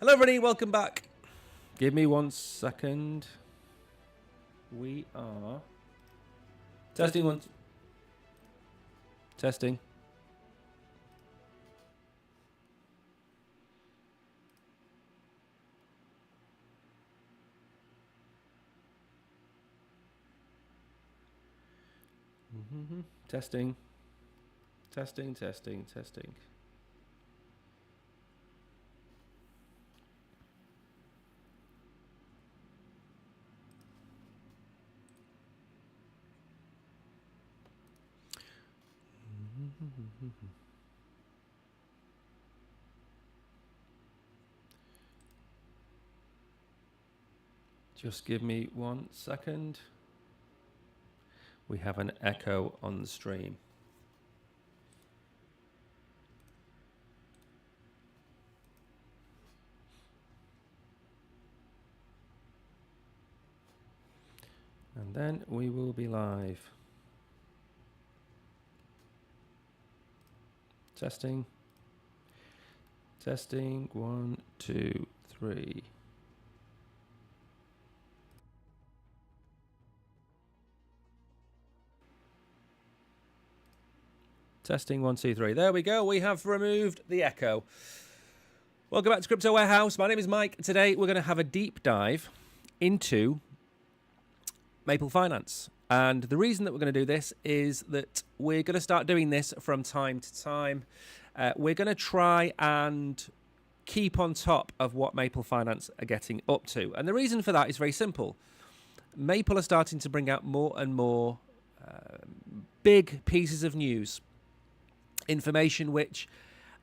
Hello everybody, welcome back. Give me 1 second. We are testing one. Testing. Testing. Testing, testing, testing. Just give me 1 second. We have an echo on the stream. And then we will be live. Testing. Testing. 1, 2, 3. Testing 1, 2, 3. There we go. We have removed the echo. Welcome back to Crypto Warehouse. My name is Mike. Today we're going to have a deep dive into Maple Finance. And the reason that we're going to do this is that we're going to start doing this from time to time. we're going to try and keep on top of what Maple Finance are getting up to. And the reason for that is very simple. Maple are starting to bring out more and more big pieces of news, information which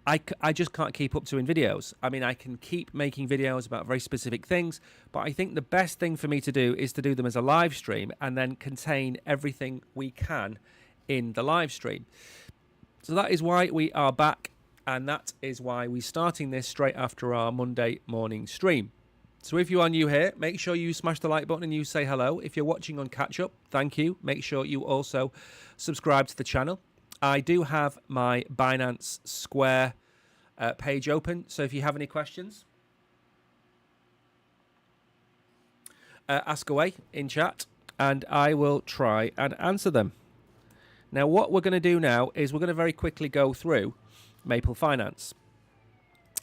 I just can't keep up to in videos. I mean, I can keep making videos about very specific things, but I think the best thing for me to do is to do them as a live stream and then contain everything we can in the live stream. So that is why we are back, and that is why we're starting this straight after our Monday morning stream. So if you are new here, make sure you smash the like button and you say hello. If you're watching on catch up, thank you. Make sure you also subscribe to the channel. I do have my Binance Square page open, so if you have any questions, ask away in chat and I will try and answer them. Now, what we're going to do now is we're going to very quickly go through Maple Finance.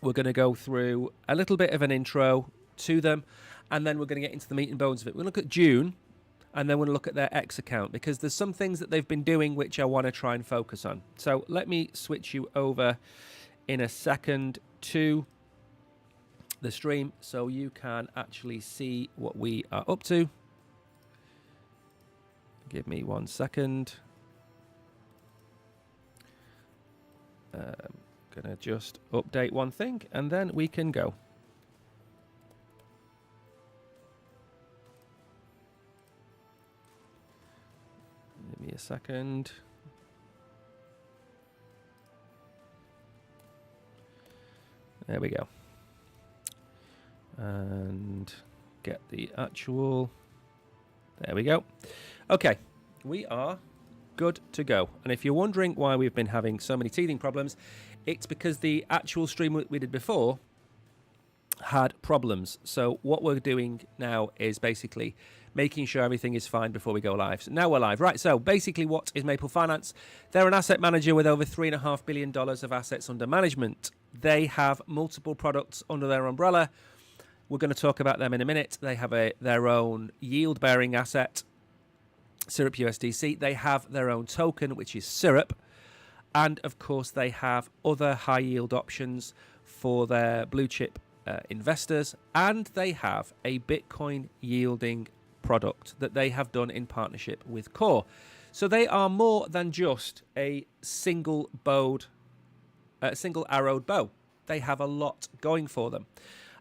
We're going to go through a little bit of an intro to them, and then we're going to get into the meat and bones of it. We'll look at June, and then we'll look at their X account, because there's some things that they've been doing which I want to try and focus on. So let me switch you over in a second to the stream so you can actually see what we are up to. Give me 1 second. Gonna just update one thing and then we can go. Give me a second. There we go. And get the actual. There we go. Okay, we are good to go. And if you're wondering why we've been having so many teething problems, it's because the actual stream we did before had problems. So what we're doing now is basically making sure everything is fine before we go live. So now we're live. Right, so basically what is Maple Finance? They're an asset manager with over $3.5 billion of assets under management. They have multiple products under their umbrella. We're going to talk about them in a minute. They have their own yield-bearing asset, Syrup USDC. They have their own token, which is Syrup. And, of course, they have other high-yield options for their blue-chip investors. And they have a Bitcoin-yielding product that they have done in partnership with Core. So they are more than just a single-arrowed bow. They have a lot going for them.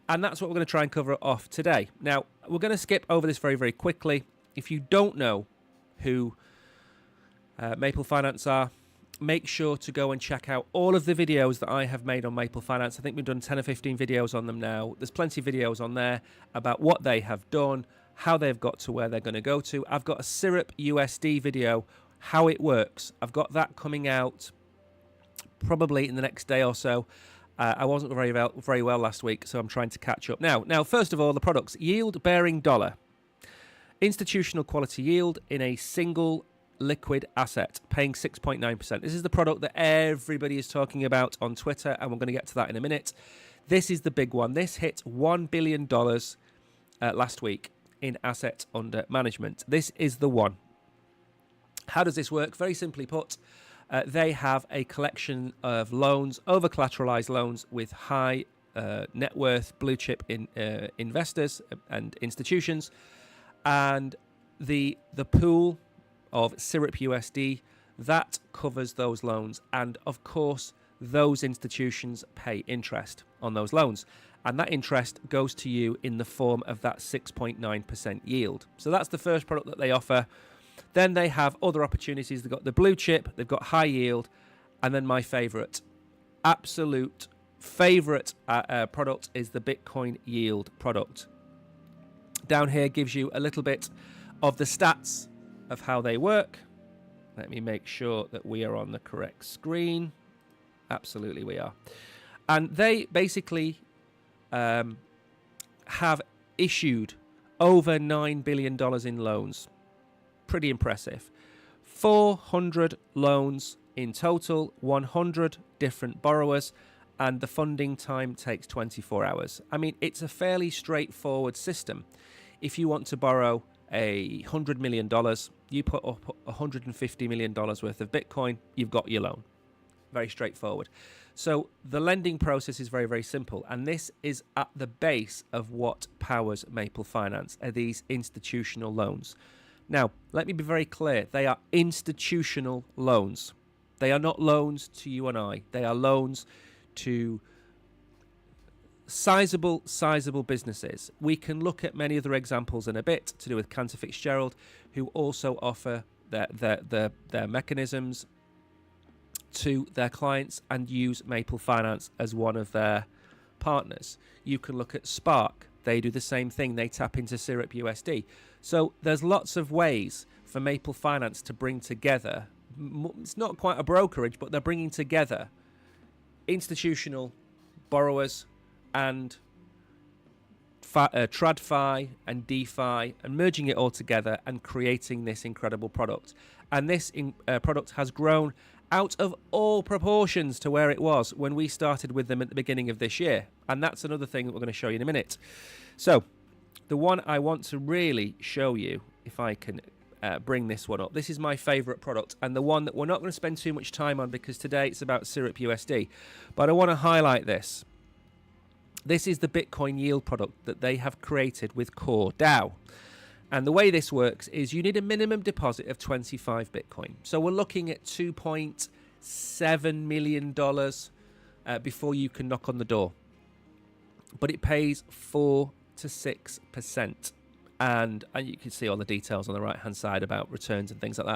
And that's what we're going to try and cover off today. Now, we're going to skip over this very, very quickly. If you don't know who Maple Finance are, make sure to go and check out all of the videos that I have made on Maple Finance. I think we've done 10 or 15 videos on them now. There's plenty of videos on there about what they have done, how they've got to where they're going to go to. I've got a Syrup USD video, how it works. I've got that coming out probably in the next day or so. I wasn't very well last week, so I'm trying to catch up. Now, first of all, the products. Yield-bearing dollar. Institutional quality yield in a single liquid asset, paying 6.9%. This is the product that everybody is talking about on Twitter, and we're going to get to that in a minute. This is the big one. This hit $1 billion last week in asset under management. This is the one. How does this work? Very simply put, they have a collection of loans, over-collateralized loans with high net worth blue chip investors and institutions, and the pool of Syrup USD that covers those loans, and of course those institutions pay interest on those loans, and that interest goes to you in the form of that 6.9% yield. So that's the first product that they offer. Then they have other opportunities. They've got the blue chip, they've got high yield, and then my absolute favorite product is the Bitcoin yield product. Down here gives you a little bit of the stats of how they work. Let me make sure that we are on the correct screen. Absolutely we are. And they basically have issued over $9 billion in loans. Pretty impressive. 400 loans in total, 100 different borrowers, and the funding time takes 24 hours. I mean, it's a fairly straightforward system. If you want to borrow $100 million, you put up $150 million worth of Bitcoin, you've got your loan. very straightforward. So the lending process is very, very simple. And this is at the base of what powers Maple Finance, are these institutional loans. Now, let me be very clear. They are institutional loans. They are not loans to you and I. They are loans to sizable businesses. We can look at many other examples in a bit to do with Cantor Fitzgerald, who also offer their mechanisms to their clients and use Maple Finance as one of their partners. You can look at Spark. They do the same thing. They tap into Syrup USD. So there's lots of ways for Maple Finance to bring together. It's not quite a brokerage, but they're bringing together institutional borrowers and TradFi and DeFi and merging it all together and creating this incredible product. And this product has grown out of all proportions to where it was when we started with them at the beginning of this year. And that's another thing that we're going to show you in a minute. So the one I want to really show you, if I can bring this one up. This is my favorite product and the one that we're not going to spend too much time on because today it's about Syrup USD. But I want to highlight this. This is the Bitcoin yield product that they have created with CoreDAO. And the way this works is you need a minimum deposit of 25 Bitcoin. So we're looking at $2.7 million before you can knock on the door. But it pays 4 to 6%. And you can see all the details on the right-hand side about returns and things like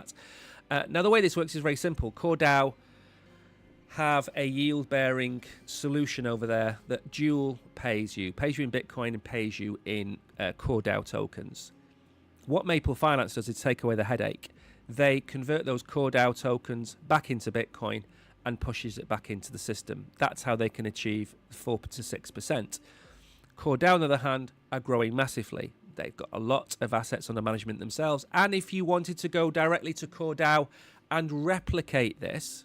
that. Now, the way this works is very simple. CoreDAO have a yield-bearing solution over there that dual pays you in Bitcoin and pays you in CoreDAO tokens. What Maple Finance does is take away the headache. They convert those CoreDAO tokens back into Bitcoin and pushes it back into the system. That's how they can achieve 4 to 6%. CoreDAO, on the other hand, are growing massively. They've got a lot of assets under management themselves. And if you wanted to go directly to CoreDAO and replicate this,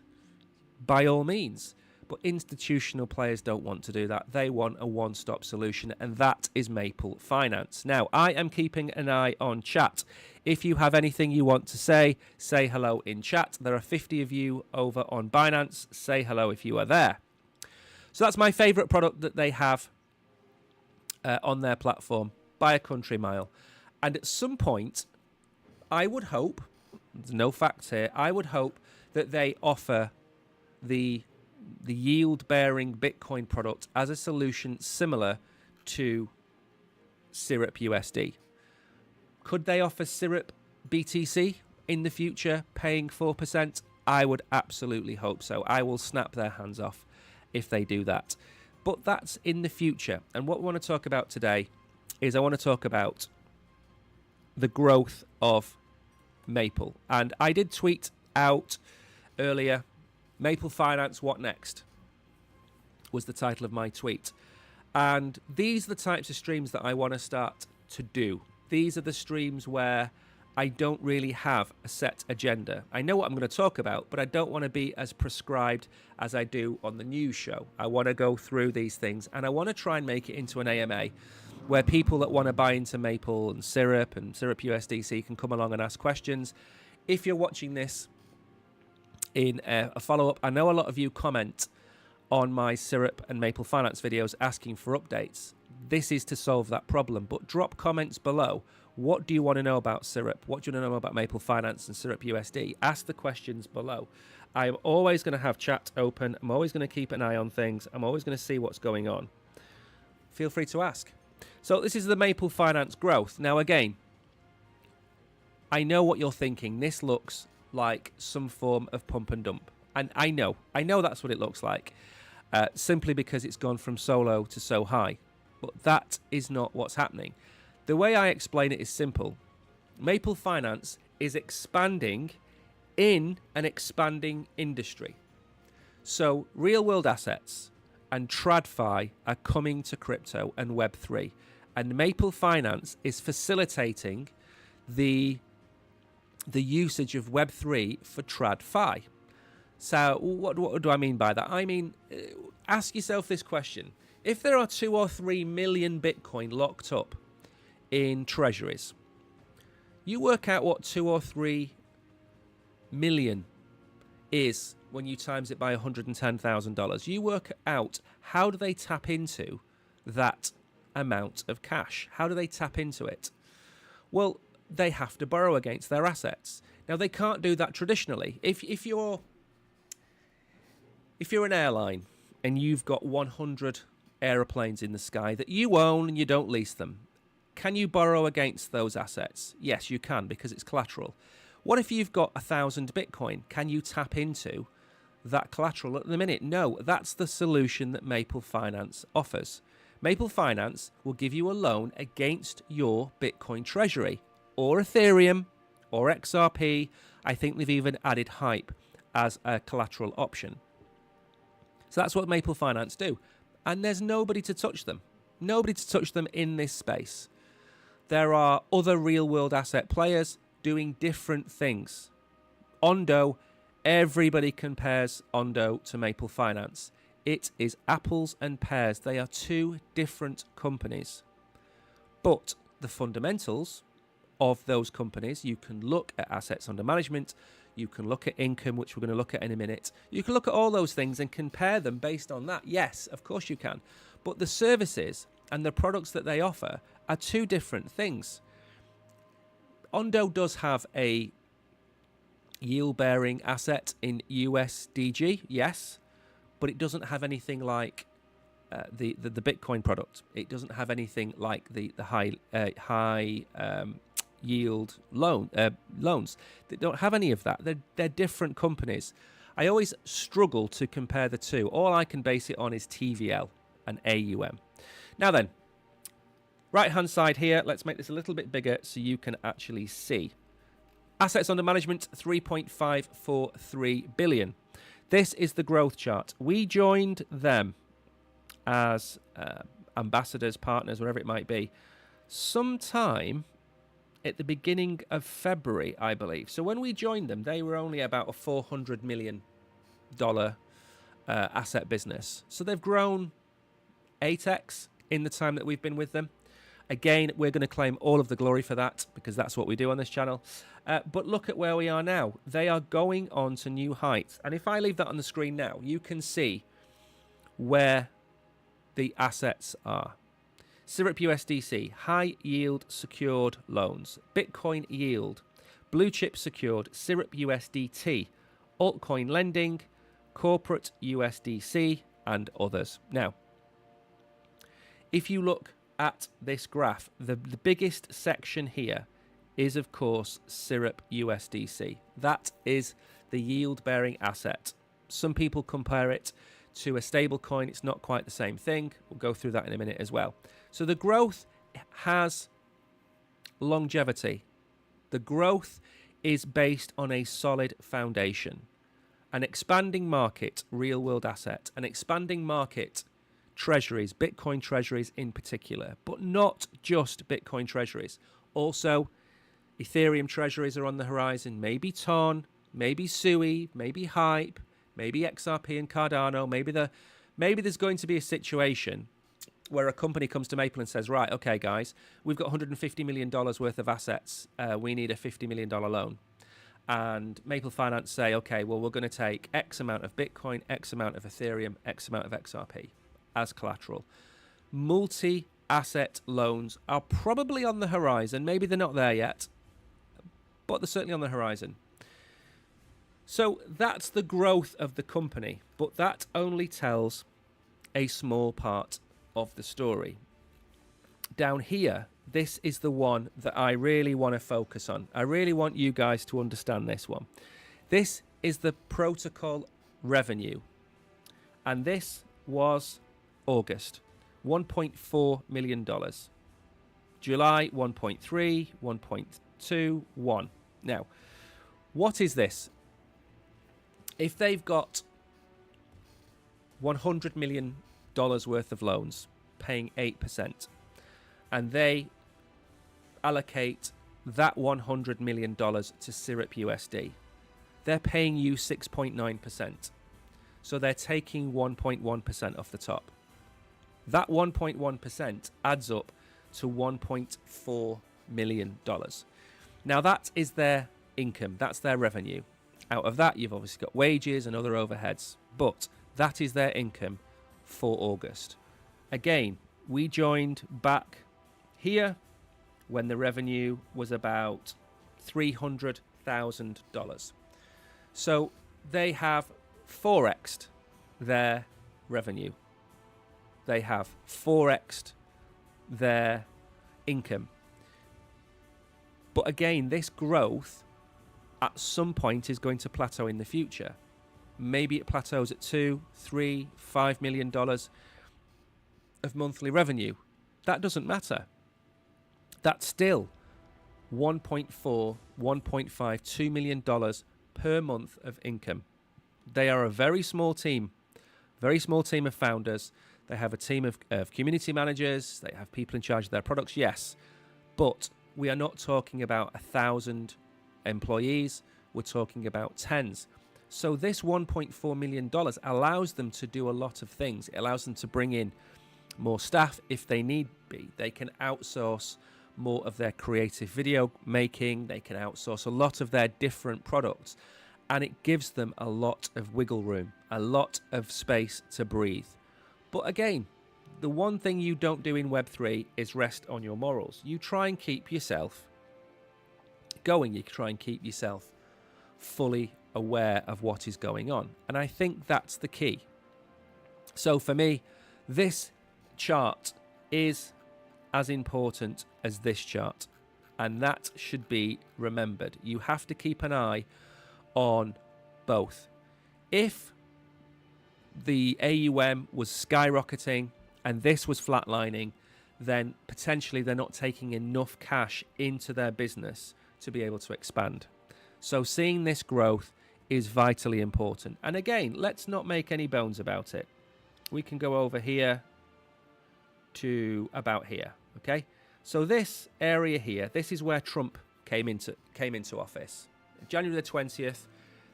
by all means. But institutional players don't want to do that. They want a one-stop solution, and that is Maple Finance. Now, I am keeping an eye on chat. If you have anything you want to say hello in chat. There are 50 of you over on Binance. Say hello if you are there. So that's my favorite product that they have on their platform by a country mile. And at some point, I would hope, there's no facts here, I would hope that they offer the yield-bearing Bitcoin product as a solution similar to Syrup USD. Could they offer Syrup BTC in the future, paying 4%? I would absolutely hope so. I will snap their hands off if they do that. But that's in the future. And what we want to talk about today is I want to talk about the growth of Maple. And I did tweet out earlier, Maple Finance, what next? Was the title of my tweet. And these are the types of streams that I want to start to do. These are the streams where I don't really have a set agenda. I know what I'm going to talk about, but I don't want to be as prescribed as I do on the news show. I want to go through these things, and I want to try and make it into an AMA where people that want to buy into Maple and Syrup USDC can come along and ask questions. If you're watching this in a follow-up, I know a lot of you comment on my Syrup and Maple Finance videos asking for updates. This is to solve that problem, but drop comments below. What do you want to know about Syrup? What do you want to know about Maple Finance and Syrup USD? Ask the questions below. I'm always going to have chat open. I'm always going to keep an eye on things. I'm always going to see what's going on. Feel free to ask. So this is the Maple Finance growth. Now again, I know what you're thinking. This looks like some form of pump and dump. And I know that's what it looks like. Simply because it's gone from so low to so high. But that is not what's happening. The way I explain it is simple. Maple Finance is expanding in an expanding industry. So real-world assets and TradFi are coming to crypto and Web3. And Maple Finance is facilitating the usage of Web3 for TradFi. So what do I mean by that? I mean, ask yourself this question. If there are 2 or 3 million Bitcoin locked up in treasuries, you work out what 2 or 3 million is when you times it by $110,000. You work out, how do they tap into that amount of cash? How do they tap into it? Well, they have to borrow against their assets. Now, they can't do that traditionally. If you're an airline and you've got 100 aeroplanes in the sky that you own and you don't lease them, can you borrow against those assets? Yes, you can, because it's collateral. What if you've got 1,000 Bitcoin? Can you tap into that collateral at the minute? No, that's the solution that Maple Finance offers. Maple Finance will give you a loan against your Bitcoin treasury, or Ethereum, or XRP. I think they've even added Hype as a collateral option. So that's what Maple Finance do. And there's nobody to touch them. Nobody to touch them in this space. There are other real-world asset players doing different things. Ondo, everybody compares Ondo to Maple Finance. It is apples and pears. They are two different companies. But the fundamentals of those companies, you can look at assets under management, you can look at income, which we're going to look at in a minute. You can look at all those things and compare them based on that. Yes, of course you can. But the services and the products that they offer are two different things. Ondo does have a yield-bearing asset in USDG, yes, but it doesn't have anything like the Bitcoin product. It doesn't have anything like the high yield loans. They don't have any of that. They're different companies. I always struggle to compare the two. All I can base it on is TVL and AUM. Now then, right-hand side here, let's make this a little bit bigger so you can actually see. Assets under management, 3.543 billion. This is the growth chart. We joined them as ambassadors, partners, whatever it might be, sometime at the beginning of February, I believe. So when we joined them, they were only about a $400 million asset business. So they've grown 8x in the time that we've been with them. Again, we're going to claim all of the glory for that because that's what we do on this channel. But look at where we are now. They are going on to new heights. And if I leave that on the screen now, you can see where the assets are. Syrup USDC, high yield secured loans, Bitcoin yield, blue chip secured, Syrup USDT, altcoin lending, corporate USDC, and others. Now, if you look at this graph, the biggest section here is, of course, Syrup USDC. That is the yield-bearing asset. Some people compare it to a stable coin. It's not quite the same thing. We'll go through that in a minute as well. So the growth has longevity. The growth is based on a solid foundation. An expanding market, real-world asset. An expanding market, treasuries, Bitcoin treasuries in particular. But not just Bitcoin treasuries. Also, Ethereum treasuries are on the horizon. Maybe TON, maybe SUI, maybe Hype, maybe XRP and Cardano. Maybe there's going to be a situation where a company comes to Maple and says, right, okay, guys, we've got $150 million worth of assets. We need a $50 million loan. And Maple Finance say, okay, well, we're going to take X amount of Bitcoin, X amount of Ethereum, X amount of XRP as collateral. Multi-asset loans are probably on the horizon. Maybe they're not there yet, but they're certainly on the horizon. So that's the growth of the company, but that only tells a small part of the story. Down here, this is the one that I really want to focus on. I really want you guys to understand this one. This is the protocol revenue, and this was August, $1.4 million. July, 1.3, 1.2, 1. Now, what is this? If they've got $100 million worth of loans paying 8%, and they allocate that $100 million to Syrup USD, they're paying you 6.9%. So they're taking 1.1% off the top. That 1.1% adds up to $1.4 million. Now that is their income, that's their revenue. Out of that, you've obviously got wages and other overheads, but that is their income for August. Again, we joined back here when the revenue was about $300,000. So they have 4x'd their revenue. They have 4x'd their income. But again, this growth at some point is going to plateau in the future. Maybe it plateaus at $2, $3, $5 million of monthly revenue. That doesn't matter. That's still $1.4, $1.5, $2 million per month of income. They are a very small team of founders. They have a team of community managers. They have people in charge of their products, yes. But we are not talking about 1,000 employees. We're talking about tens. So this $1.4 million allows them to do a lot of things. It allows them to bring in more staff if they need be. They can outsource more of their creative video making. They can outsource a lot of their different products. And it gives them a lot of wiggle room, a lot of space to breathe. But again, the one thing you don't do in Web3 is rest on your morals. You try and keep yourself going. You try and keep yourself fully aware of what is going on. And I think that's the key. So for me, this chart is as important as this chart. And that should be remembered. You have to keep an eye on both. If the AUM was skyrocketing and this was flatlining, then potentially they're not taking enough cash into their business to be able to expand. So seeing this growth is vitally important. And again, let's not make any bones about it. We can go over here to about here, okay? So this area here, this is where Trump came into office. January the 20th,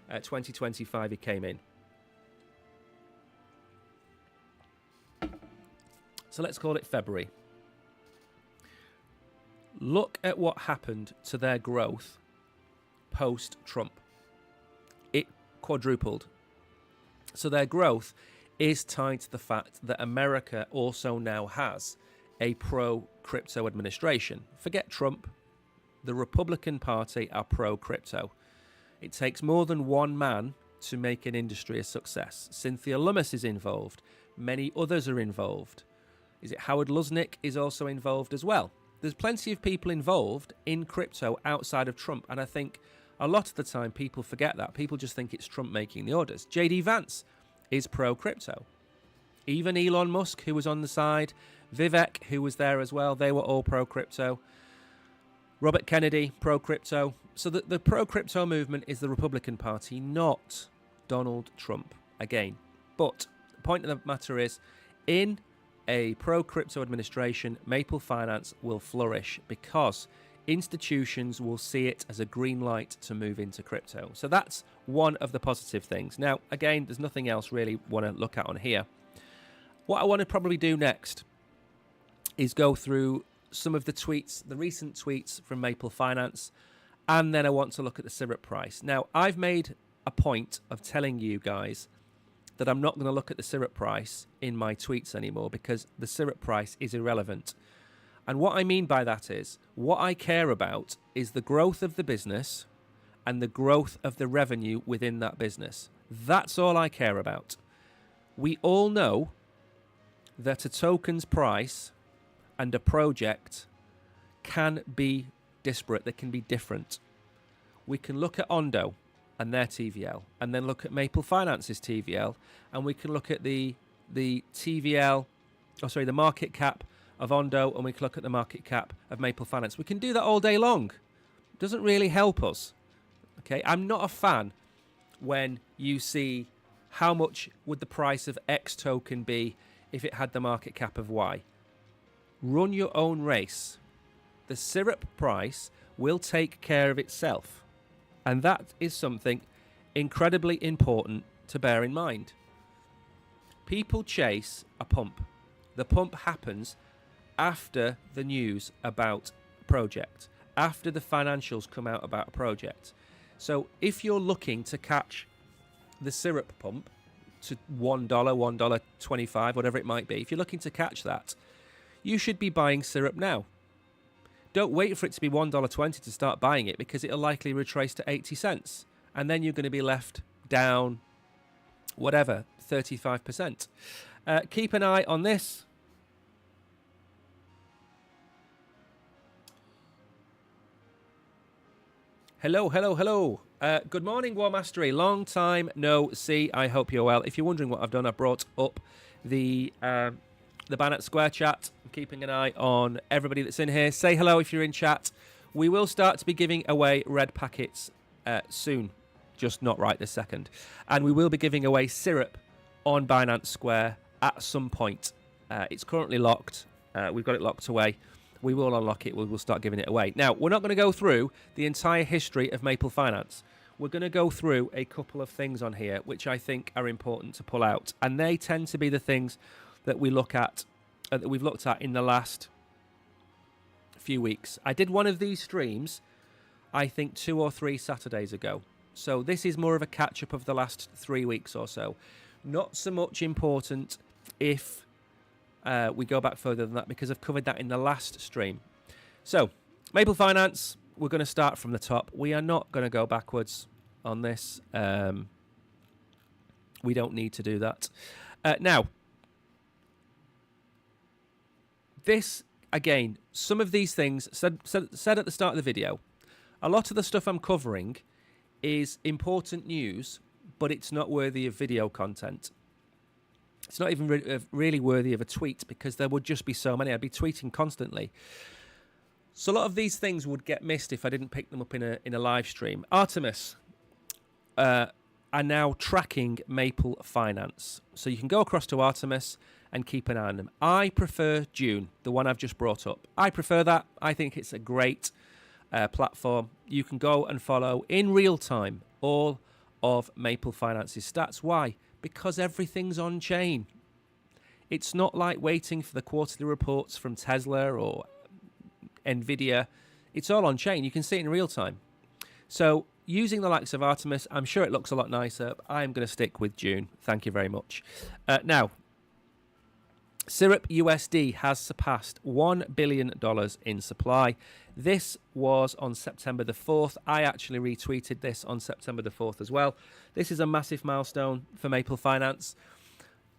2025, he came in. So let's call it February. Look at what happened to their growth post-Trump. It quadrupled. So their growth is tied to the fact that America also now has a pro-crypto administration. Forget Trump. The Republican Party are pro-crypto. It takes more than one man to make an industry a success. Cynthia Lummis is involved. Many others are involved. Is it Howard Lutnick is also involved as well? There's plenty of people involved in crypto outside of Trump. And I think a lot of the time people forget that. People just think it's Trump making the orders. JD Vance is pro-crypto. Even Elon Musk, who was on the side, Vivek, who was there as well, they were all pro-crypto. Robert Kennedy, pro-crypto. So the pro-crypto movement is the Republican Party, not Donald Trump, again. But the point of the matter is, in a pro-crypto administration, Maple Finance will flourish because institutions will see it as a green light to move into crypto. So that's one of the positive things. Now, again, there's nothing else really want to look at on here. What I want to probably do next is go through some of the tweets, the recent tweets from Maple Finance, and then I want to look at the syrup price. Now, I've made a point of telling you guys that I'm not going to look at the syrup price in my tweets anymore because the syrup price is irrelevant. And what I mean by that is, what I care about is the growth of the business and the growth of the revenue within that business. That's all I care about. We all know that a token's price and a project can be disparate. They can be different. We can look at Ondo and their TVL, and then look at Maple Finance's TVL, and we can look at the market cap of Ondo, and we can look at the market cap of Maple Finance. We can do that all day long. It doesn't really help us. Okay, I'm not a fan when you see how much would the price of X token be if it had the market cap of Y. Run your own race. The syrup price will take care of itself. And that is something incredibly important to bear in mind. People chase a pump. The pump happens after the news about a project, after the financials come out about a project. So if you're looking to catch the syrup pump to $1, $1.25, whatever it might be, if you're looking to catch that, you should be buying syrup now. Don't wait for it to be $1.20 to start buying it, because it'll likely retrace to 80 cents. And then you're going to be left down, whatever, 35%. Keep an eye on this. Hello, hello, hello. Good morning, War Mastery. Long time no see. I hope you're well. If you're wondering what I've done, I brought up the Binance Square chat. I'm keeping an eye on everybody that's in here. Say hello if you're in chat. We will start to be giving away red packets soon, just not right this second. And we will be giving away syrup on Binance Square at some point. It's currently locked. We've got it locked away. We will unlock it. We will start giving it away. Now, we're not going to go through the entire history of Maple Finance. We're going to go through a couple of things on here which I think are important to pull out. And they tend to be the things that we look at, that we've looked at in the last few weeks. I did one of these streams, I think 2 or 3 Saturdays ago. So this is more of a catch-up of the last 3 weeks or so. Not so much important if we go back further than that, because I've covered that in the last stream. So, Maple Finance, we're going to start from the top. We are not going to go backwards on this. We don't need to do that. Now, this, again, some of these things, said at the start of the video, a lot of the stuff I'm covering is important news, but it's not worthy of video content. It's not even really worthy of a tweet, because there would just be so many. I'd be tweeting constantly. So a lot of these things would get missed if I didn't pick them up in a live stream. Artemis are now tracking Maple Finance. So you can go across to Artemis and keep an eye on them. I prefer June, the one I've just brought up. I prefer that. I think it's a great platform. You can go and follow in real time all of Maple Finance's stats. Why? Because everything's on chain. It's not like waiting for the quarterly reports from Tesla or Nvidia. It's all on chain. You can see it in real time. So using the likes of Artemis, I'm sure it looks a lot nicer. I'm going to stick with June. Thank you very much. Now, Syrup USD has surpassed $1 billion in supply. This was on September the 4th. I actually retweeted this on September the 4th as well. This is a massive milestone for Maple Finance.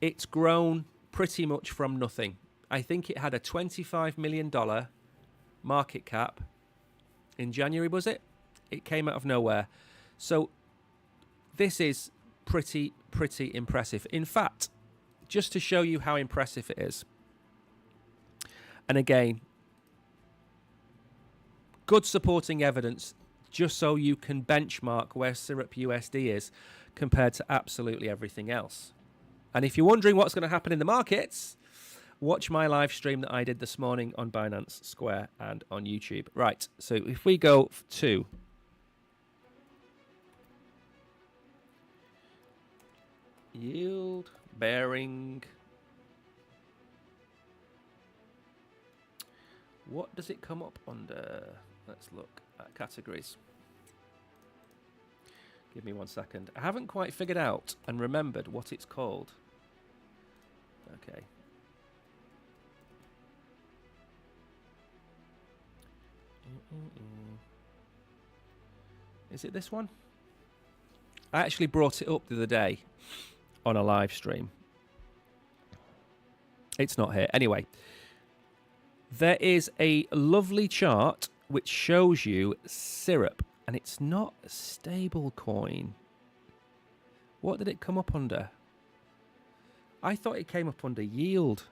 It's grown pretty much from nothing. I think it had a $25 million market cap in January, was it? It came out of nowhere. So this is pretty impressive. In fact, just to show you how impressive it is, and again, good supporting evidence, just so you can benchmark where Syrup USD is compared to absolutely everything else. And if you're wondering what's going to happen in the markets, watch my live stream that I did this morning on Binance Square and on YouTube. Right, so if we go to yield bearing, what does it come up under? Let's look at categories. Give me 1 second. I haven't quite figured out and remembered what it's called. Okay. Is it this one? I actually brought it up the other day on a live stream. It's not here. Anyway, there is a lovely chart which shows you Syrup, and it's not a stable coin. What did it come up under? I thought it came up under yield.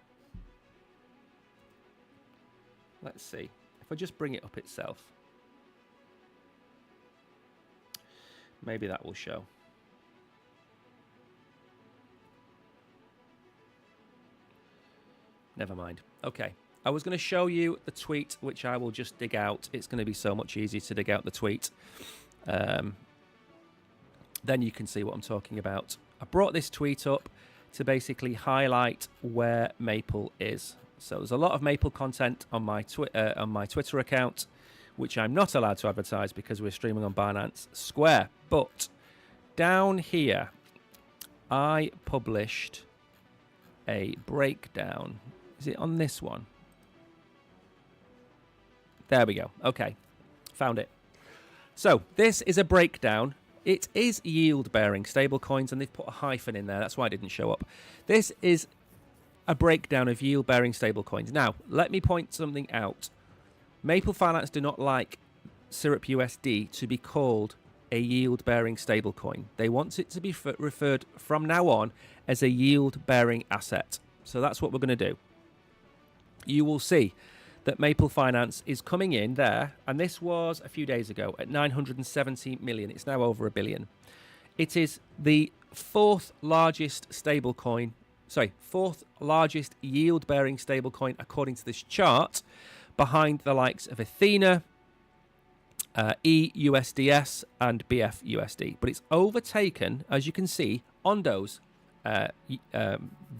Let's see. If I just bring it up itself, maybe that will show. Never mind. Okay. I was going to show you the tweet, which I will just dig out. It's going to be so much easier to dig out the tweet. Then you can see what I'm talking about. I brought this tweet up to basically highlight where Maple is. So there's a lot of Maple content on my Twitter account. which I'm not allowed to advertise because we're streaming on Binance Square. But down here, I published a breakdown. Is it on this one? There we go. Okay, found it. So this is a breakdown. It is yield-bearing stablecoins, and they've put a hyphen in there. That's why it didn't show up. This is a breakdown of yield-bearing stablecoins. Now, let me point something out. Maple Finance do not like Syrup USD to be called a yield-bearing stablecoin. They want it to be referred from now on as a yield-bearing asset. So that's what we're going to do. You will see that Maple Finance is coming in there, and this was a few days ago at 970 million. It's now over $1 billion. It is the fourth largest yield-bearing stablecoin according to this chart, behind the likes of Athena, EUSDS, and BFUSD. But it's overtaken, as you can see, Ondo's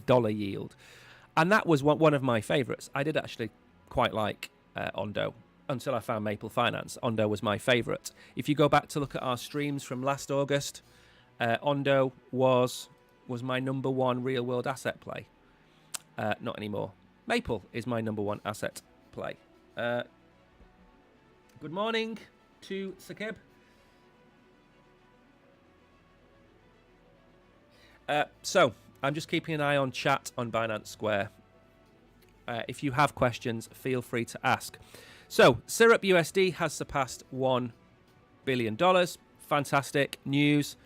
dollar yield. And that was one of my favorites. I did actually quite like Ondo until I found Maple Finance. Ondo was my favorite. If you go back to look at our streams from last August, Ondo was my number one real world asset play. Not anymore. Maple is my number one asset play. Good morning to Sakib. So I'm just keeping an eye on chat on Binance Square. If you have questions, feel free to ask. So, Syrup USD has surpassed $1 billion. Fantastic news.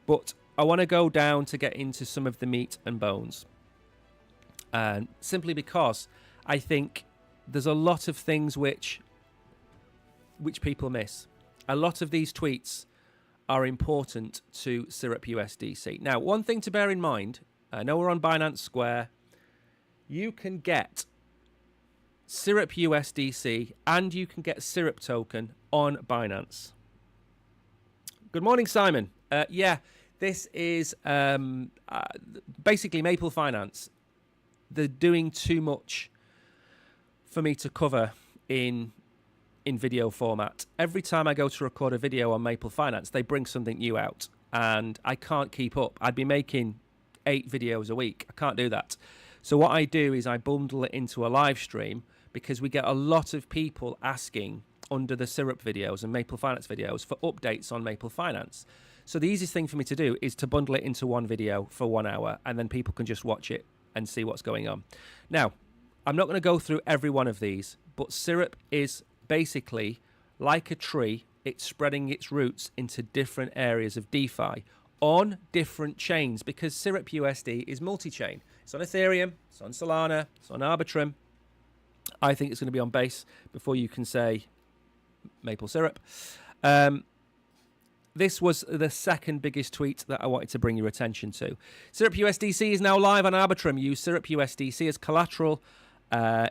But I want to go down to get into some of the meat and bones. Simply because I think there's a lot of things which people miss. A lot of these tweets are important to Syrup USDC. Now, one thing to bear in mind, I know we're on Binance Square. You can get Syrup USDC and you can get Syrup token on Binance. Good morning, Simon. Yeah, this is basically Maple Finance. They're doing too much for me to cover in video format. Every time I go to record a video on Maple Finance, they bring something new out, and I can't keep up. I'd be making 8 videos a week. I can't do that. So what I do is I bundle it into a live stream, because we get a lot of people asking under the Syrup videos and Maple Finance videos for updates on Maple Finance. So the easiest thing for me to do is to bundle it into one video for 1 hour, and then people can just watch it and see what's going on. Now, I'm not going to go through every one of these, but Syrup is basically like a tree. It's spreading its roots into different areas of DeFi on different chains, because Syrup USD is multi-chain. It's on Ethereum, it's on Solana, it's on Arbitrum. I think it's going to be on Base before you can say Maple Syrup. This was the second biggest tweet that I wanted to bring your attention to. Syrup USDC is now live on Arbitrum. Use Syrup USDC as collateral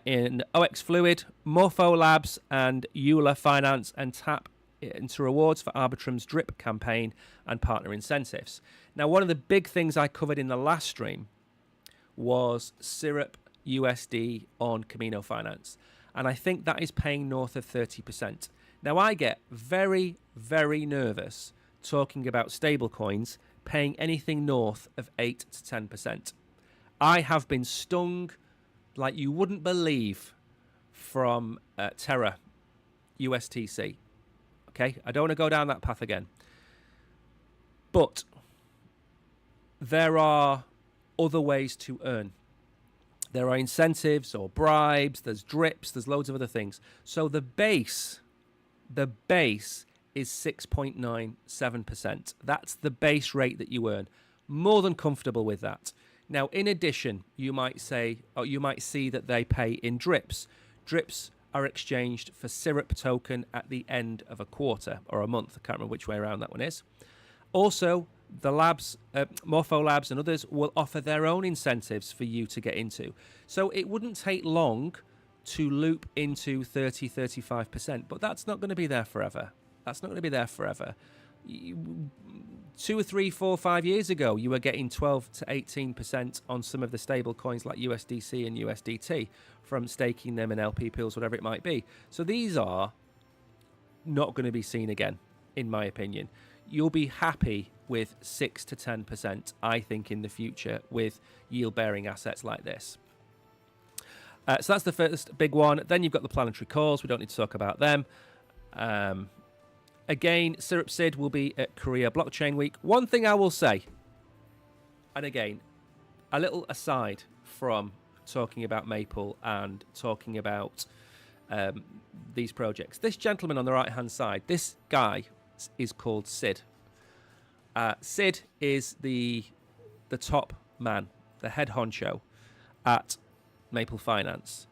in OX Fluid, Morpho Labs, and Euler Finance, and tap into rewards for Arbitrum's drip campaign and partner incentives. Now, one of the big things I covered in the last stream was Syrup USD on Camino Finance, and I think that is paying north of 30%. Now, I get very, very nervous talking about stablecoins paying anything north of 8 to 10%. I have been stung like you wouldn't believe from Terra USTC. Okay, I don't want to go down that path again. But there are other ways to earn. There are incentives or bribes, there's drips, there's loads of other things. So the base is 6.97%. That's the base rate that you earn. More than comfortable with that. Now, in addition, you might say, or you might see that they pay in drips. Drips are exchanged for Syrup token at the end of a quarter or a month. I can't remember which way around that one is. Also, the labs, Morpho Labs and others will offer their own incentives for you to get into. So it wouldn't take long to loop into 30, 35%, but that's not going to be there forever. That's not going to be there forever. 2 or 3, 4, 5 years ago, you were getting 12 to 18% on some of the stable coins like USDC and USDT from staking them in LP pools, whatever it might be. So these are not going to be seen again, in my opinion. You'll be happy with 6 to 10%, I think, in the future with yield-bearing assets like this. So that's the first big one. Then you've got the planetary calls. We don't need to talk about them. Again, Syrup Sid will be at Korea Blockchain Week. One thing I will say, and again, a little aside from talking about Maple and talking about these projects. This gentleman on the right-hand side, this guy is called Sid. Sid is the top man, the head honcho at Maple Finance.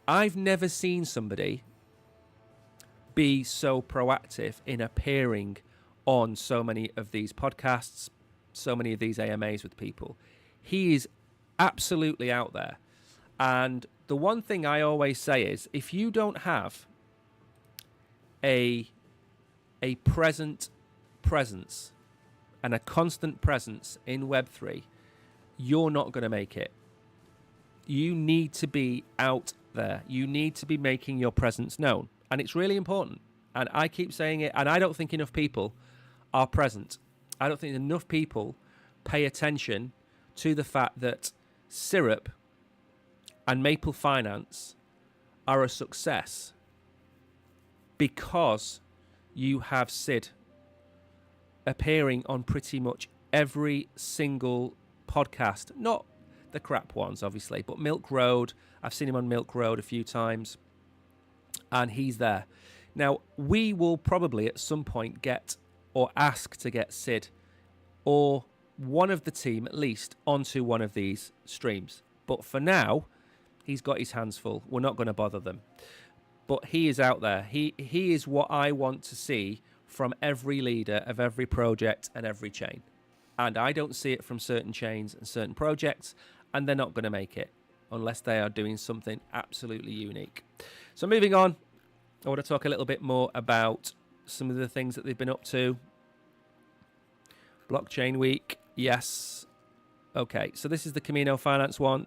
I've never seen somebody be so proactive in appearing on so many of these podcasts, so many of these AMAs with people. He is absolutely out there. And the one thing I always say is, if you don't have a presence and a constant presence in Web3, you're not going to make it. You need to be out there. You need to be making your presence known. And it's really important. And I keep saying it, and I don't think enough people are present. I don't think enough people pay attention to the fact that Syrup and Maple Finance are a success because you have Sid appearing on pretty much every single podcast. Not the crap ones, obviously, but Milk Road. I've seen him on Milk Road a few times, and he's there. Now, we will probably at some point get or ask to get Sid or one of the team at least onto one of these streams. But for now, he's got his hands full. We're not going to bother them. But he is out there. He is what I want to see from every leader of every project and every chain. And I don't see it from certain chains and certain projects, and they're not going to make it unless they are doing something absolutely unique. So moving on, I want to talk a little bit more about some of the things that they've been up to. Blockchain Week, yes. Okay, so this is the Camino Finance one.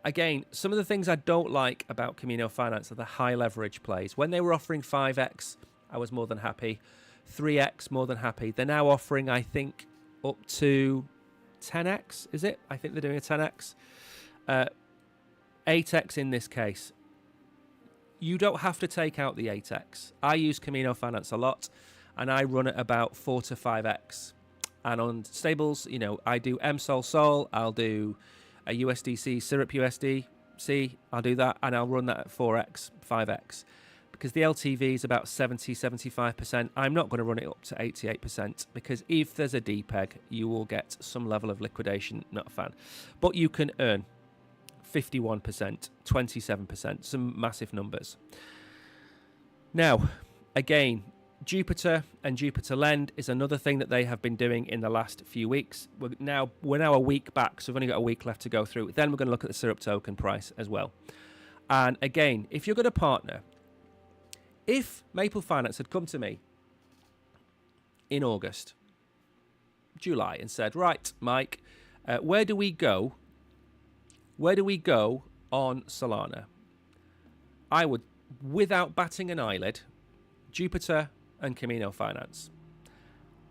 Again, some of the things I don't like about Camino Finance are the high leverage plays. When they were offering 5x, I was more than happy. 3x, more than happy. They're now offering, I think, up to 10x, is it? I think they're doing a 10x. 8x in this case. You don't have to take out the 8x. I use Camino Finance a lot, and I run at about 4 to 5x. And on stables, you know, I do MSOL Sol, I'll do a USDC, Syrup USDC, I'll do that, and I'll run that at 4x, 5x. Because the LTV is about 70, 75%. I'm not going to run it up to 88% because if there's a DPEG, you will get some level of liquidation. Not a fan. But you can earn 51%, 27%, some massive numbers. Now, again, Jupiter and Jupiter Lend is another thing that they have been doing in the last few weeks. We're now a week back, so we've only got a week left to go through. Then we're going to look at the Syrup token price as well. And again, if you're going to partner, if Maple Finance had come to me in August, July, and said, right, Mike, where do we go? Where do we go on Solana? I would, without batting an eyelid, Jupiter and Camino Finance.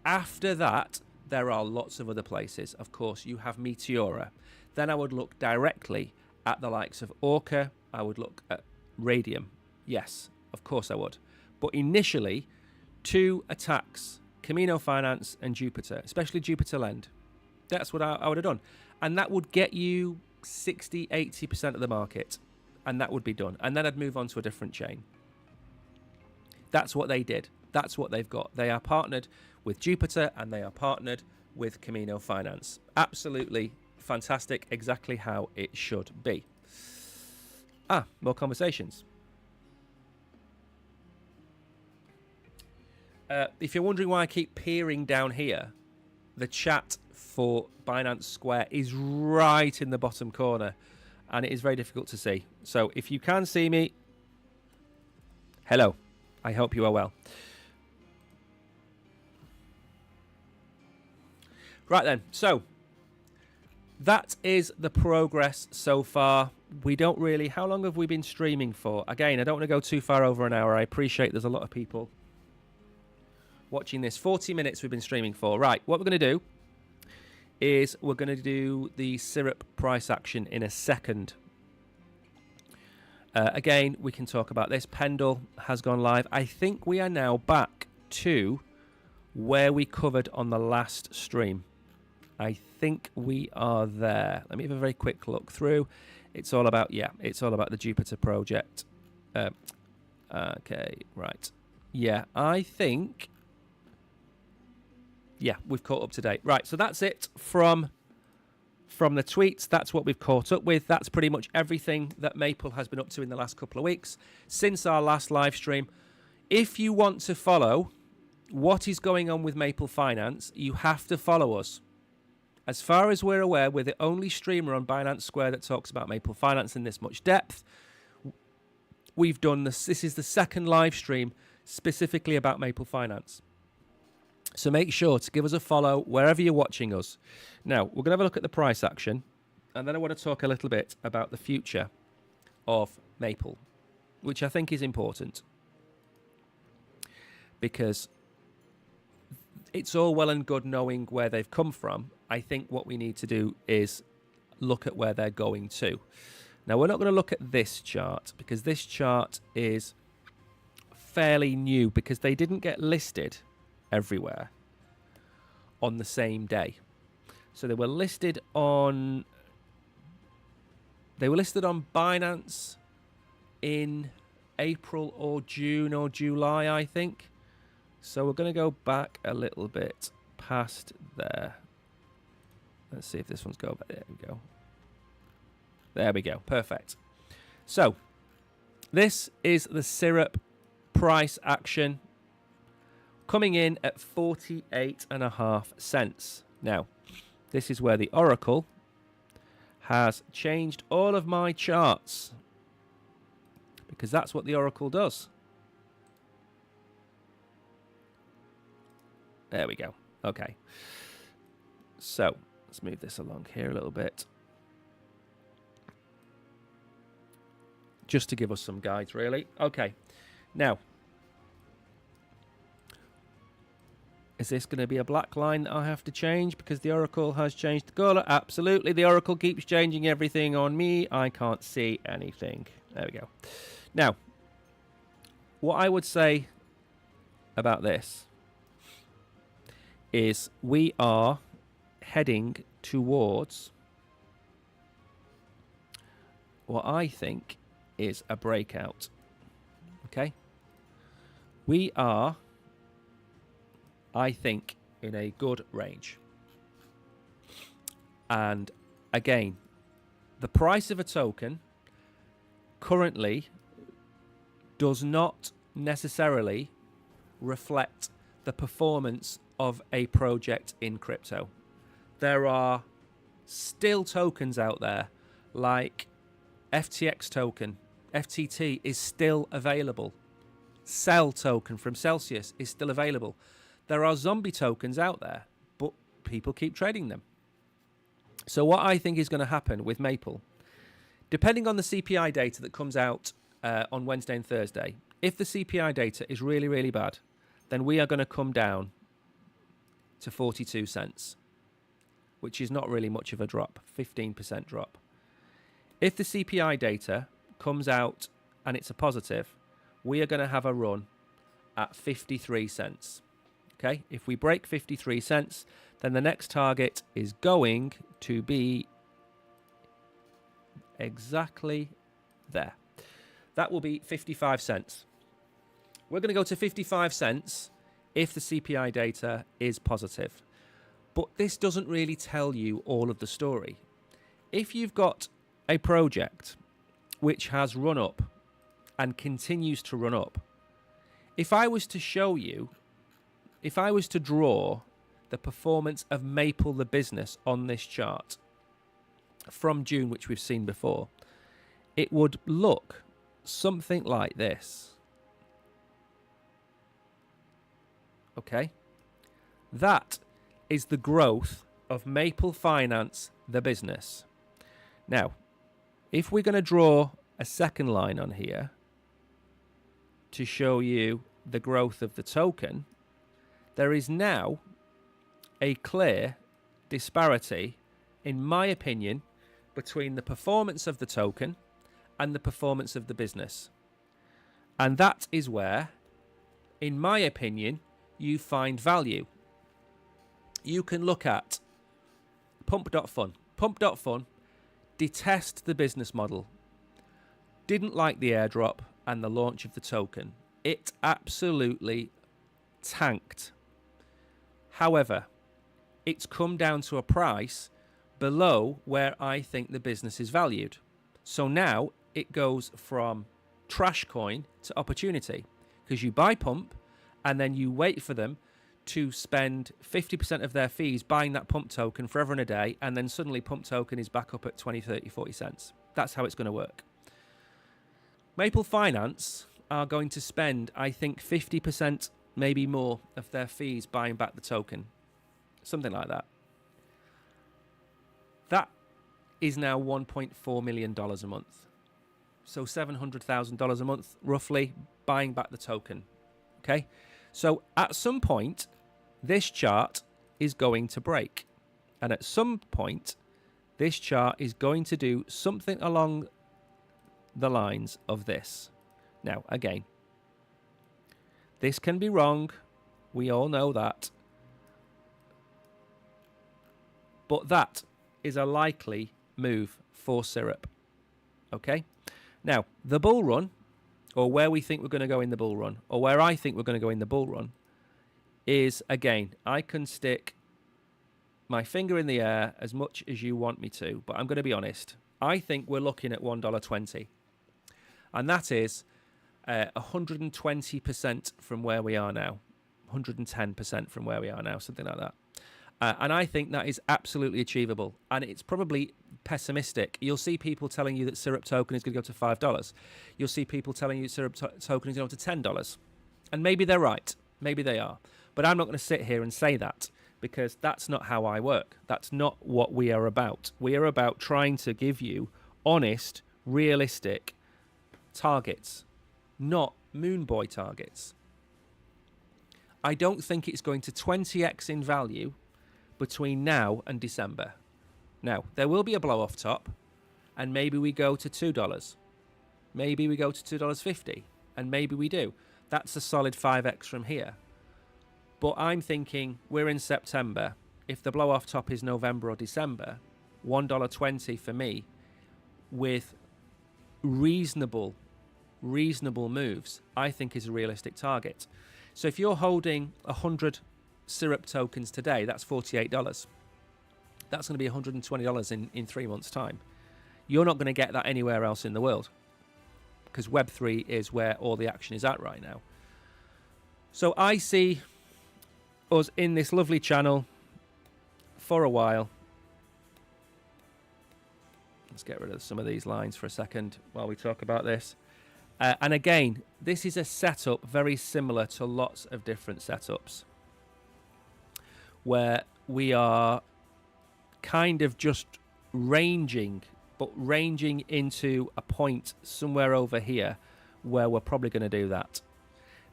After that, there are lots of other places. Of course, you have Meteora. Then I would look directly at the likes of Orca. I would look at Radium. Yes, of course I would. But initially, 2 attacks, Camino Finance and Jupiter, especially Jupiter Lend. That's what I would have done. And that would get you 60, 80% of the market. And that would be done. And then I'd move on to a different chain. That's what they did. That's what they've got. They are partnered with Jupiter and they are partnered with Camino Finance. Absolutely fantastic. Exactly how it should be. More conversations. If you're wondering why I keep peering down here, the chat for Binance Square is right in the bottom corner and it is very difficult to see. So if you can see me, hello. I hope you are well. Right then, so that is the progress so far. we don't really... How long have we been streaming for? Again, I don't want to go too far over an hour. I appreciate there's a lot of people watching this. 40 minutes we've been streaming for. Right, what we're going to do is we're going to do the syrup price action in a second. Again, we can talk about this. Pendle has gone live. I think we are now back to where we covered on the last stream. I think we are there. Let me have a very quick look through. It's all about, yeah, it's all about the Jupiter project. Okay, right. Yeah, I think, yeah, we've caught up to date. Right, so that's it from the tweets. That's what we've caught up with. That's pretty much everything that Maple has been up to in the last couple of weeks since our last live stream. If you want to follow what is going on with Maple Finance, you have to follow us. As far as we're aware, we're the only streamer on Binance Square that talks about Maple Finance in this much depth. We've done this. This is the second live stream specifically about Maple Finance. So make sure to give us a follow wherever you're watching us. Now, we're going to have a look at the price action, and then I want to talk a little bit about the future of Maple, which I think is important, because it's all well and good knowing where they've come from. I think what we need to do is look at where they're going to. Now, we're not going to look at this chart, because this chart is fairly new, because they didn't get listed everywhere on the same day. So they were listed on Binance in April or June or July, I think. So we're going to go back a little bit past there. Let's see if this one's go. There we go. There we go. Perfect. So this is the syrup price action, coming in at 48.5 cents. Now, this is where the Oracle has changed all of my charts, because that's what the Oracle does. There we go. Okay. So, let's move this along here a little bit, just to give us some guides, really. Okay. Now, is this going to be a black line that I have to change because the Oracle has changed the colour? Absolutely. The Oracle keeps changing everything on me. I can't see anything. There we go. Now, what I would say about this is we are heading towards what I think is a breakout. Okay? We are, I think, in a good range. And again, the price of a token currently does not necessarily reflect the performance of a project in crypto. There are still tokens out there like FTX token. FTT is still available. Cell token from Celsius is still available. There are zombie tokens out there, but people keep trading them. So what I think is going to happen with Maple, depending on the CPI data that comes out on Wednesday and Thursday, if the CPI data is really, really bad, then we are going to come down to 42 cents, which is not really much of a drop, 15% drop. If the CPI data comes out and it's a positive, we are going to have a run at 53 cents. Okay, if we break 53 cents, then the next target is going to be exactly there. That will be 55 cents. We're going to go to 55 cents if the CPI data is positive. But this doesn't really tell you all of the story. If you've got a project which has run up and continues to run up, if I was to show you, if I was to draw the performance of Maple the business on this chart from June, which we've seen before, it would look something like this. Okay? That is the growth of Maple Finance, the business. Now, If we're going to draw a second line on here to show you the growth of the token, there is now a clear disparity, in my opinion, between the performance of the token and the performance of the business. And that is where, in my opinion, you find value. You can look at Pump.fun. Pump.fun detest the business model, didn't like the airdrop and the launch of the token. It absolutely tanked. However, it's come down to a price below where I think the business is valued. So now it goes from trash coin to opportunity, because you buy Pump and then you wait for them to spend 50% of their fees buying that Pump token forever and a day, and then suddenly Pump token is back up at 20, 30, 40 cents. That's how it's going to work. Maple Finance are going to spend, I think, 50%, maybe more, of their fees buying back the token. Something like that. That is now $1.4 million a month. So $700,000 a month, roughly, buying back the token. Okay? So at some point, this chart is going to break. And at some point, this chart is going to do something along the lines of this. Now, again, this can be wrong. We all know that. But that is a likely move for Syrup. Okay? Now, the bull run, or where we think we're going to go in the bull run, or where I think we're going to go in the bull run, is, again, I can stick my finger in the air as much as you want me to, but I'm going to be honest. I think we're looking at $1.20. And that is 120% from where we are now. 110% from where we are now, something like that. And I think that is absolutely achievable. And it's probably pessimistic. You'll see people telling you that Syrup token is going to go to $5. You'll see people telling you Syrup token is going to go to $10. And maybe they're right. Maybe they are. But I'm not going to sit here and say that, because that's not how I work. That's not what we are about. We are about trying to give you honest, realistic targets, not moon boy targets. I don't think it's going to 20x in value between now and December. Now, there will be a blow off top, and maybe we go to $2. Maybe we go to $2.50, and maybe we do. That's a solid 5x from here. But I'm thinking we're in September. If the blow off top is November or December, $1.20 for me, with reasonable moves, I think is a realistic target. So if you're holding 100 Syrup tokens today, that's $48. That's going to be $120 in 3 months' time. You're not going to get that anywhere else in the world, because Web3 is where all the action is at right now. So I see us in this lovely channel for a while. Let's get rid of some of these lines for a second while we talk about this. And again, this is a setup very similar to lots of different setups, where we are kind of just ranging, but ranging into a point somewhere over here where we're probably going to do that.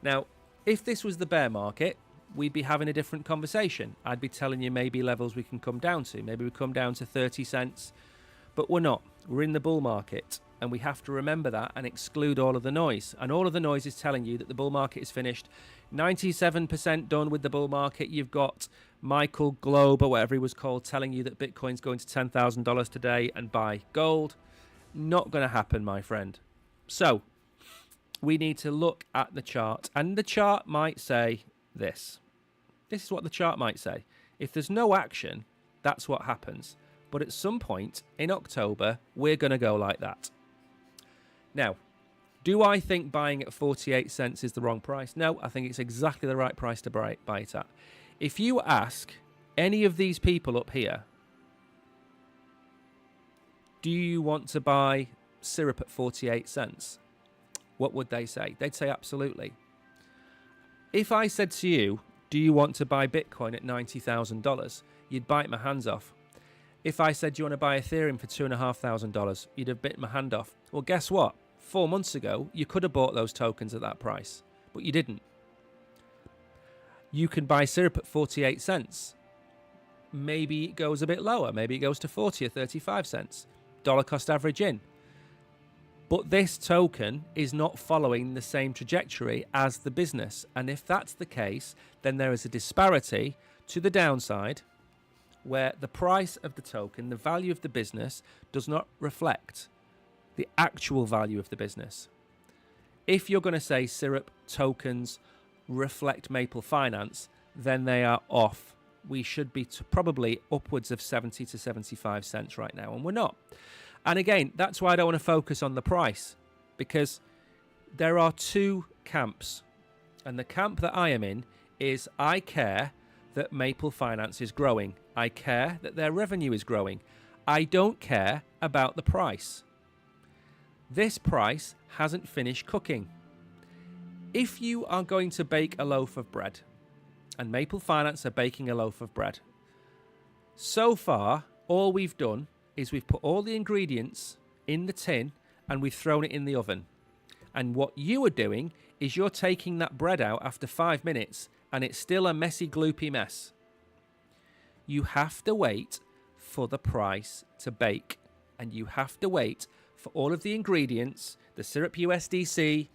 Now, if this was the bear market, we'd be having a different conversation. I'd be telling you maybe levels we can come down to. Maybe we come down to 30 cents, but we're not. We're in the bull market, and we have to remember that and exclude all of the noise. And all of the noise is telling you that the bull market is finished. 97% done with the bull market. You've got Michael Globe, or whatever he was called, telling you that Bitcoin's going to $10,000 today and buy gold. Not going to happen, my friend. So we need to look at the chart, and the chart might say this. This is what the chart might say. If there's no action, that's what happens. But at some point in October, we're going to go like that. Now, do I think buying at 48 cents is the wrong price? No, I think it's exactly the right price to buy it at. If you ask any of these people up here, do you want to buy Syrup at 48 cents? What would they say? They'd say absolutely. If I said to you, do you want to buy Bitcoin at $90,000? You'd bite my hands off. If I said, do you want to buy Ethereum for $2,500, you'd have bitten my hand off. Well, guess what? 4 months ago, you could have bought those tokens at that price, but you didn't. You can buy syrup at 48 cents. Maybe it goes a bit lower. Maybe it goes to 40 or 35 cents. Dollar cost average in. But this token is not following the same trajectory as the business. And if that's the case, then there is a disparity to the downside where the price of the token, the value of the business, does not reflect the actual value of the business. If you're going to say syrup tokens reflect Maple Finance, then they are off. We should be probably upwards of 70 to 75 cents right now, and we're not. And again, that's why I don't want to focus on the price, because there are two camps. And the camp that I am in is I care that Maple Finance is growing. I care that their revenue is growing. I don't care about the price. This price hasn't finished cooking. If you are going to bake a loaf of bread, and Maple Finance are baking a loaf of bread, so far, all we've done is we've put all the ingredients in the tin and we've thrown it in the oven. And what you are doing is you're taking that bread out after 5 minutes and it's still a messy, gloopy mess. You have to wait for the price to bake, and you have to wait for all of the ingredients, the syrup USDC,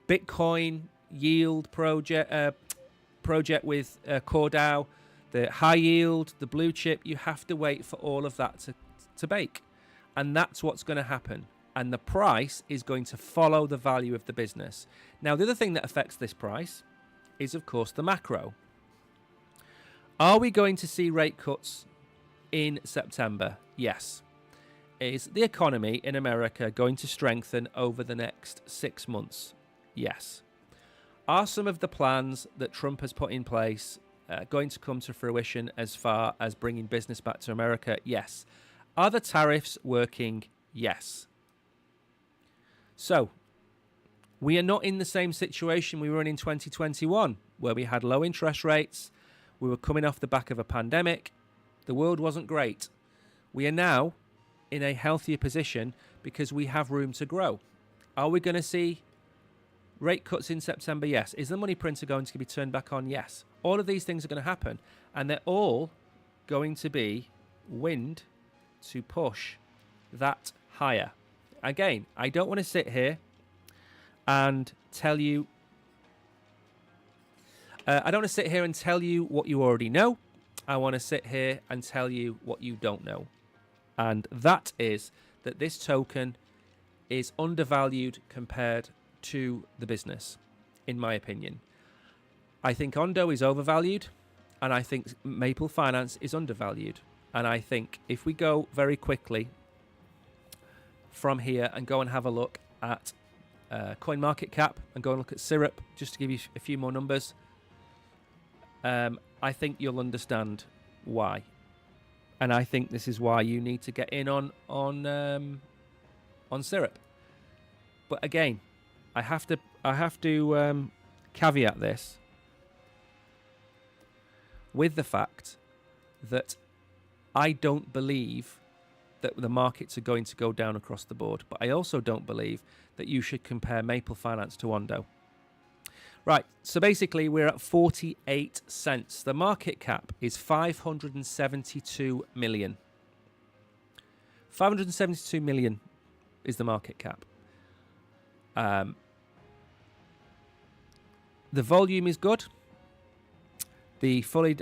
Bitcoin yield project with CoreDAO, the high yield, the blue chip. You have to wait for all of that to bake. And that's what's going to happen. And the price is going to follow the value of the business. Now, the other thing that affects this price is, of course, the macro. Are we going to see rate cuts in September? Yes. Is the economy in America going to strengthen over the next 6 months? Yes. Are some of the plans that Trump has put in place going to come to fruition as far as bringing business back to America? Yes. Are the tariffs working? Yes. So, we are not in the same situation we were in 2021, where we had low interest rates, we were coming off the back of a pandemic, the world wasn't great. We are now in a healthier position because we have room to grow. Are we going to see rate cuts in September? Yes. Is the money printer going to be turned back on? Yes. All of these things are going to happen, and they're all going to be wind to push that higher. Again, I don't want to sit here and tell you I don't want to sit here and tell you what you already know. I want to sit here and tell you what you don't know. And that is that this token is undervalued compared to the business, in my opinion. I think Ondo is overvalued, and I think Maple Finance is undervalued. And I think if we go very quickly from here and go and have a look at CoinMarketCap and go and look at Syrup, just to give you a few more numbers, I think you'll understand why. And I think this is why you need to get in on Syrup. But again, I have to caveat this with the fact that I don't believe that the markets are going to go down across the board. But I also don't believe that you should compare Maple Finance to Ondo. Right, so basically we're at 48 cents. The market cap is 572 million. 572 million is the market cap. The volume is good. The fully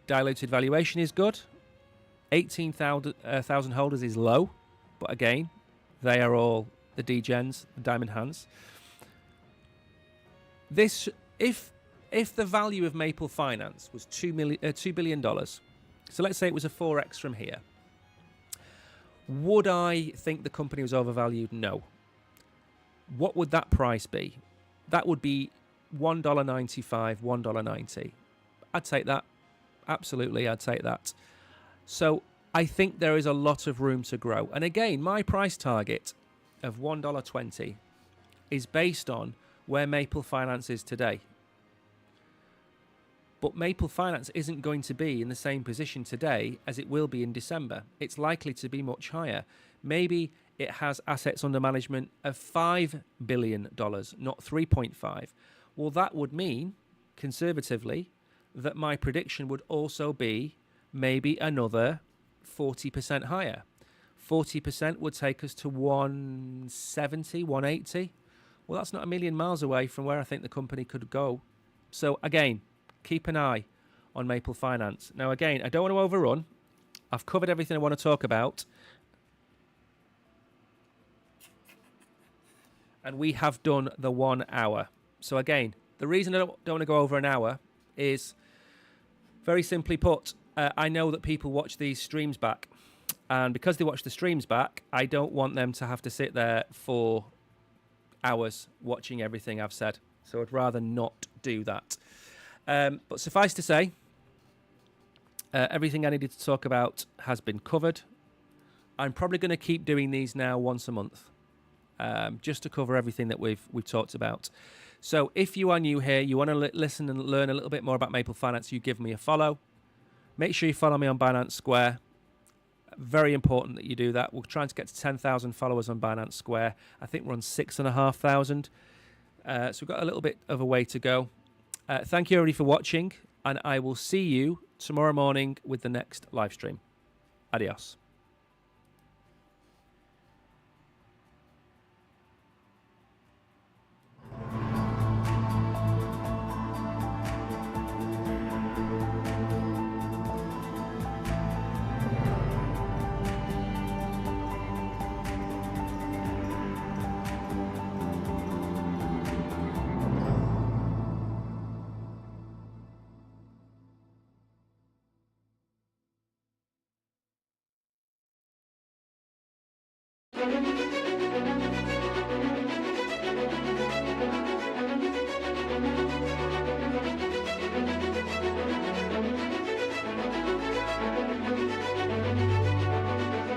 diluted valuation is good. 18,000 holders is low, but again, they are all the degens, the diamond hands. This, if the value of Maple Finance was $2 billion, so let's say it was a 4x from here, would I think the company was overvalued? No. What would that price be? That would be $1.95, $1.90. I'd take that. Absolutely, I'd take that. So I think there is a lot of room to grow. And again, my price target of $1.20 is based on where Maple Finance is today. But Maple Finance isn't going to be in the same position today as it will be in December. It's likely to be much higher. Maybe it has assets under management of $5 billion, not 3.5. Well, that would mean, conservatively, that my prediction would also be maybe another 40% higher. 40% would take us to 170, 180. Well, that's not a million miles away from where I think the company could go. So again, keep an eye on Maple Finance. Now, again, I don't want to overrun. I've covered everything I want to talk about. And we have done the 1 hour. So again, the reason I don't want to go over an hour is very simply put, I know that people watch these streams back. And because they watch the streams back, I don't want them to have to sit there for hours watching everything I've said. So I'd rather not do that. But suffice to say, everything I needed to talk about has been covered. I'm probably going to keep doing these now once a month, just to cover everything that we've talked about. So if you are new here, you want to listen and learn a little bit more about Maple Finance, you give me a follow. Make sure you follow me on Binance Square. Very important that you do that. We're trying to get to 10,000 followers on Binance Square. I think we're on 6,500. So we've got a little bit of a way to go. Thank you everybody for watching, and I will see you tomorrow morning with the next live stream. Adios.